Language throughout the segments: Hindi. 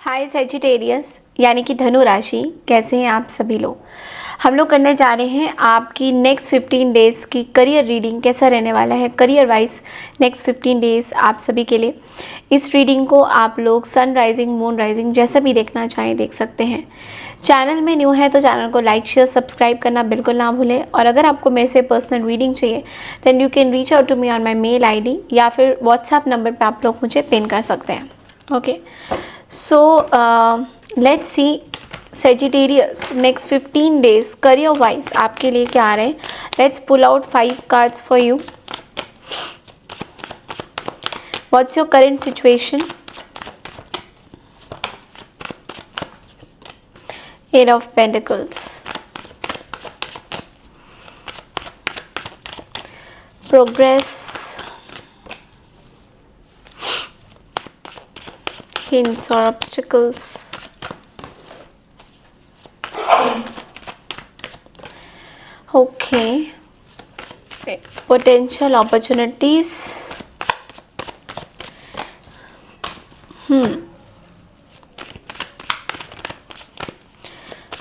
हाय सेजिटेरियस यानी कि धनु राशि, कैसे हैं आप सभी लोग। हम लोग करने जा रहे हैं आपकी नेक्स्ट 15 डेज़ की करियर रीडिंग। कैसा रहने वाला है करियर वाइज नेक्स्ट 15 डेज़ आप सभी के लिए। इस रीडिंग को आप लोग सन राइजिंग मून राइजिंग जैसा भी देखना चाहें देख सकते हैं। चैनल में न्यू है तो चैनल को लाइक शेयर सब्सक्राइब करना बिल्कुल ना भूलें। और अगर आपको मेरे से पर्सनल रीडिंग चाहिए then you can reach out to me on my mail ID या फिर व्हाट्सएप नंबर पर आप लोग मुझे पिन कर सकते हैं। Okay, so let's see Sagittarius next 15 days career wise आपके लिए क्या आ रहे हैं। Let's pull out 5 cards for you. What's your current situation? Eight of Pentacles, progress, hints or obstacles, okay, potential opportunities,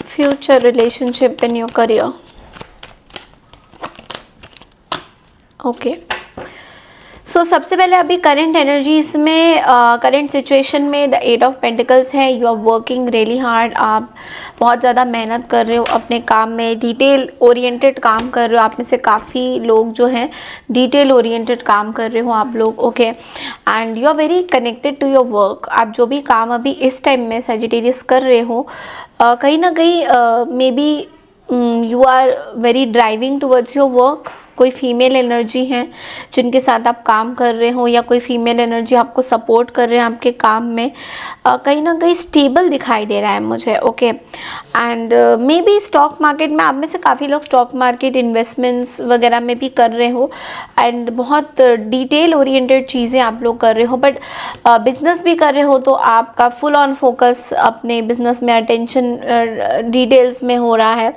future relationship in your career, okay. सो सबसे पहले अभी करंट एनर्जी इसमें करंट सिचुएशन में द 8 ऑफ पेंटिकल्स है। You are working really hard, आप बहुत ज़्यादा मेहनत कर रहे हो अपने काम में, डिटेल ओरिएंटेड काम कर रहे हो। आप में से काफ़ी लोग जो हैं डिटेल ओरिएंटेड काम कर रहे हो आप लोग, okay. And you are very connected to your work. आप जो भी काम अभी इस टाइम में सेजिटेरियस कर रहे हो कहीं ना कहीं maybe you are very driving towards your work. कोई फीमेल एनर्जी है जिनके साथ आप काम कर रहे हो या कोई फीमेल एनर्जी आपको सपोर्ट कर रहे हैं आपके काम में, कहीं ना कहीं स्टेबल दिखाई दे रहा है मुझे, okay. And may be stock market में आप में से काफ़ी लोग स्टॉक मार्केट इन्वेस्टमेंट्स वगैरह में भी कर रहे हो एंड बहुत डिटेल ओरिएंटेड चीज़ें आप लोग कर रहे हो। बट बिजनेस भी कर रहे हो तो आपका फुल ऑन फोकस अपने बिजनेस में, अटेंशन डिटेल्स में हो रहा है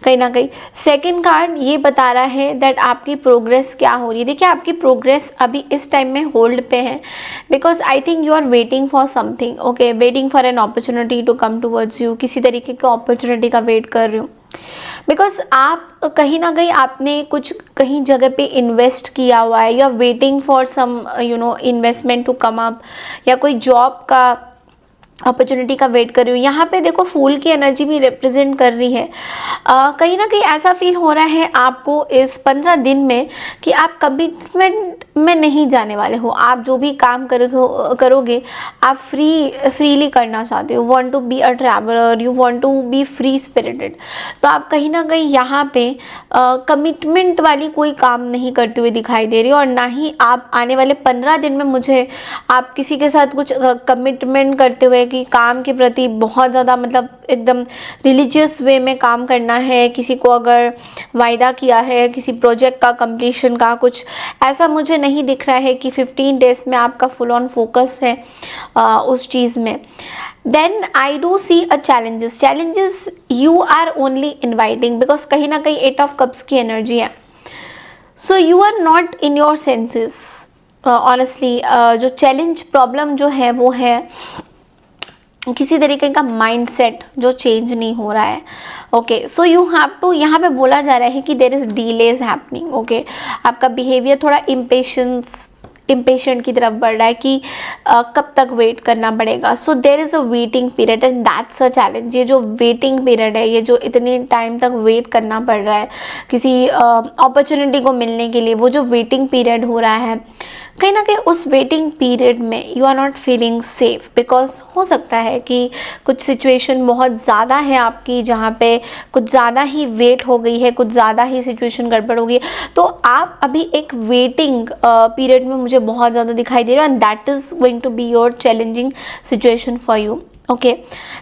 कहीं ना कहीं। सेकेंड कार्ड ये बता रहा है दैट आपकी प्रोग्रेस क्या हो रही है। देखिए आपकी प्रोग्रेस अभी इस टाइम में होल्ड पे है because I think you are waiting for something, okay, waiting for an opportunity to come towards you. किसी तरीके की अपॉर्चुनिटी का वेट कर रहे हो बिकॉज आप कहीं ना कहीं आपने कुछ कहीं जगह पे इन्वेस्ट किया हुआ है। You are waiting for some investment to come up या कोई जॉब का अपॉर्चुनिटी का वेट कर रही हूँ। यहाँ पे देखो फूल की एनर्जी भी रिप्रेजेंट कर रही है। कहीं ना कहीं ऐसा फील हो रहा है आपको इस 15 दिन में कि आप कमिटमेंट में नहीं जाने वाले हो। आप जो भी काम करोगे आप फ्रीली करना चाहते हो। Want to be a traveller, you want to be free spirited. तो आप कहीं ना कहीं यहाँ पे कमिटमेंट वाली कोई काम नहीं करते हुए दिखाई दे रही हो और ना ही आप आने वाले 15 दिन में मुझे आप किसी के साथ कुछ कमिटमेंट करते हुए कि काम के प्रति बहुत ज़्यादा मतलब एकदम रिलीजियस वे में काम करना है। किसी को अगर वायदा किया है किसी प्रोजेक्ट का कंप्लीशन का, कुछ ऐसा मुझे नहीं दिख रहा है कि 15 डेज में आपका फुल ऑन फोकस है उस चीज़ में। Then I do see a challenges you are only inviting because कहीं ना कहीं 8 ऑफ कप्स की एनर्जी है। So you are not in your senses honestly. जो चैलेंज प्रॉब्लम जो है वो है किसी तरीके का माइंडसेट जो चेंज नहीं हो रहा है, okay. So you have to, यहाँ पे बोला जा रहा है कि there is delays happening, okay. आपका बिहेवियर थोड़ा इम्पेशेंट की तरफ बढ़ रहा है कि कब तक वेट करना पड़ेगा। So there is a waiting period and that's a challenge. ये जो वेटिंग पीरियड है, ये जो इतने टाइम तक वेट करना पड़ रहा है किसी अपॉर्चुनिटी को मिलने के लिए, वो जो वेटिंग पीरियड हो रहा है कहीं ना कहीं उस वेटिंग पीरियड में you are not feeling safe because हो सकता है कि कुछ सिचुएशन बहुत ज़्यादा है आपकी जहाँ पे कुछ ज़्यादा ही वेट हो गई है, कुछ ज़्यादा ही सिचुएशन गड़बड़ हो गई है। तो आप अभी एक वेटिंग पीरियड में मुझे बहुत ज़्यादा दिखाई दे रहा है and that is going to be your challenging situation for you, okay.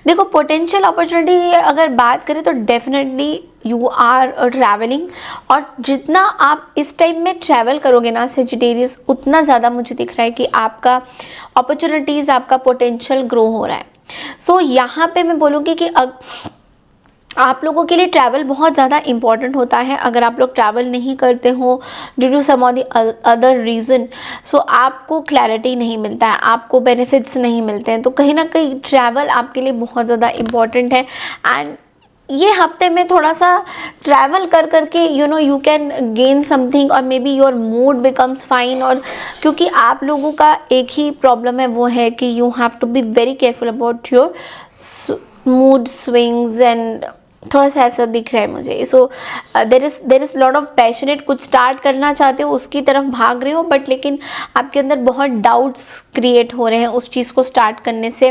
देखो पोटेंशियल अपॉर्चुनिटी की अगर बात करें तो डेफिनेटली यू आर ट्रैवलिंग और जितना आप इस टाइम में ट्रैवल करोगे ना सेजिटेरियस, उतना ज़्यादा मुझे दिख रहा है कि आपका अपॉर्चुनिटीज़, आपका पोटेंशियल ग्रो हो रहा है। सो यहाँ पे मैं बोलूँगी कि आप लोगों के लिए ट्रैवल बहुत ज़्यादा इम्पॉर्टेंट होता है। अगर आप लोग ट्रैवल नहीं करते हो due to some of the other reason, so आपको क्लैरिटी नहीं मिलता है, आपको बेनिफिट्स नहीं मिलते हैं। तो कहीं ना कहीं ट्रैवल आपके लिए बहुत ज़्यादा इम्पॉर्टेंट है। एंड ये हफ्ते में थोड़ा सा ट्रैवल कर करके यू कैन गेन समथिंग, और may be your mood becomes fine. और क्योंकि आप लोगों का एक ही प्रॉब्लम है, वो है कि you have to be very careful about your mood swings and थोड़ा सा ऐसा दिख रहा है मुझे। So there is lot of passionate, कुछ स्टार्ट करना चाहते हो, उसकी तरफ भाग रहे हो, बट लेकिन आपके अंदर बहुत डाउट्स क्रिएट हो रहे हैं उस चीज़ को स्टार्ट करने से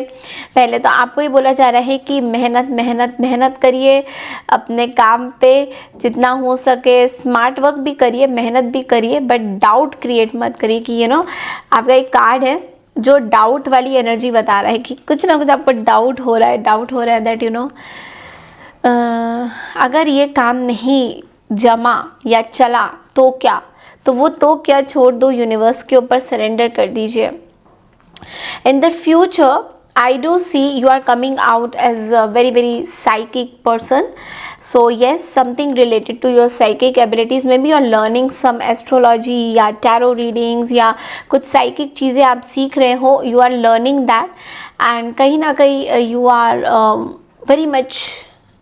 पहले। तो आपको ये बोला जा रहा है कि मेहनत मेहनत मेहनत करिए अपने काम पे, जितना हो सके स्मार्ट वर्क भी करिए, मेहनत भी करिए, बट डाउट क्रिएट मत करिए। कि आपका एक कार्ड है जो डाउट वाली एनर्जी बता रहा है कि कुछ ना कुछ आपको डाउट हो रहा है दैट अगर ये काम नहीं जमा या चला तो क्या, तो वो तो क्या छोड़ दो, यूनिवर्स के ऊपर सरेंडर कर दीजिए। In the future I do see you are coming out as a very very psychic person. So yes, something related to your psychic abilities, maybe you are learning some astrology या tarot readings या कुछ psychic चीज़ें आप सीख रहे हो, you are learning that, and कहीं ना कहीं you are very much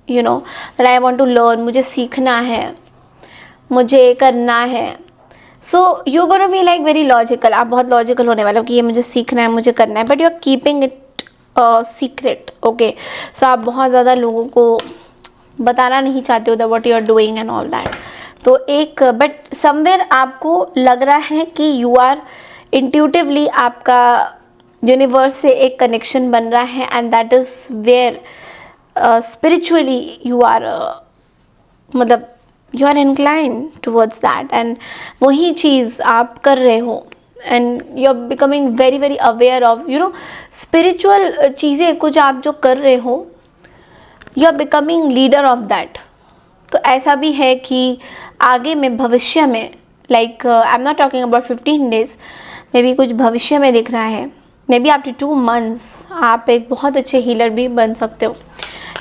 that I want to learn, मुझे सीखना है, मुझे करना है। So you gonna be like very logical, आप बहुत लॉजिकल होने वाले हो कि ये मुझे सीखना है, मुझे करना है, but you are keeping it secret. Okay, so आप बहुत ज़्यादा लोगों को बताना नहीं चाहते हो that what you are doing and all that. तो एक बट समवेयर आपको लग रहा है कि यू आर इंट्यूटिवली, आपका यूनिवर्स से एक कनेक्शन बन रहा है, and that is where spiritually you are मतलब you are incline towards that, and वही चीज़ आप कर रहे हो, and you are becoming very very aware of spiritual चीज़ें कुछ आप जो कर रहे हो, you are becoming leader of that. तो ऐसा भी है कि आगे में भविष्य में, like I am not talking about 15 days, maybe कुछ भविष्य में दिख रहा है, मे बी आफ्टर 2 months आप एक बहुत अच्छे हीलर भी बन सकते हो।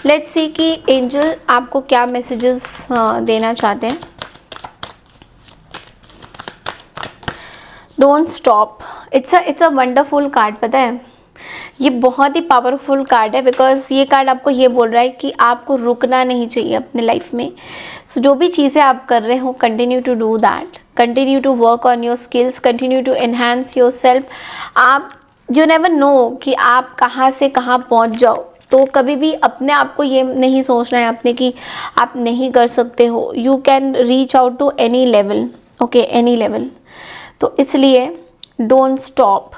लेट्स सी कि एंजल आपको क्या मैसेजेस देना चाहते हैं। Don't stop, it's a wonderful card. पता है ये बहुत ही पावरफुल कार्ड है, बिकॉज ये कार्ड आपको ये बोल रहा है कि आपको रुकना नहीं चाहिए अपने लाइफ में। सो जो भी चीज़ें आप कर रहे हो, continue to do that, continue to work on your skills, continue to enhance yourself. आप यू नेवर नो कि आप कहाँ से कहाँ पहुँच जाओ, तो कभी भी अपने आप को ये नहीं सोचना है आपने कि आप नहीं कर सकते हो। You can reach out to any level, okay, any level. तो इसलिए डोंट स्टॉप,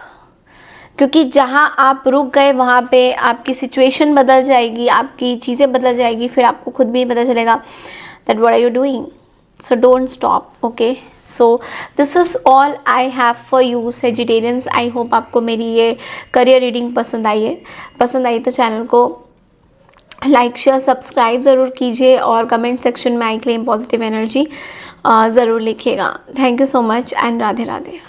क्योंकि जहाँ आप रुक गए वहाँ पे आपकी सिचुएशन बदल जाएगी, आपकी चीज़ें बदल जाएगी, फिर आपको खुद भी पता चलेगा that what are you doing. So don't stop, okay. So this is all I have for you Sagittarians. I hope आपको मेरी ये करियर रीडिंग पसंद आई तो चैनल को लाइक शेयर सब्सक्राइब ज़रूर कीजिए, और कमेंट सेक्शन में आई क्लेम पॉजिटिव एनर्जी ज़रूर लिखिएगा। Thank you so much and Radhe Radhe.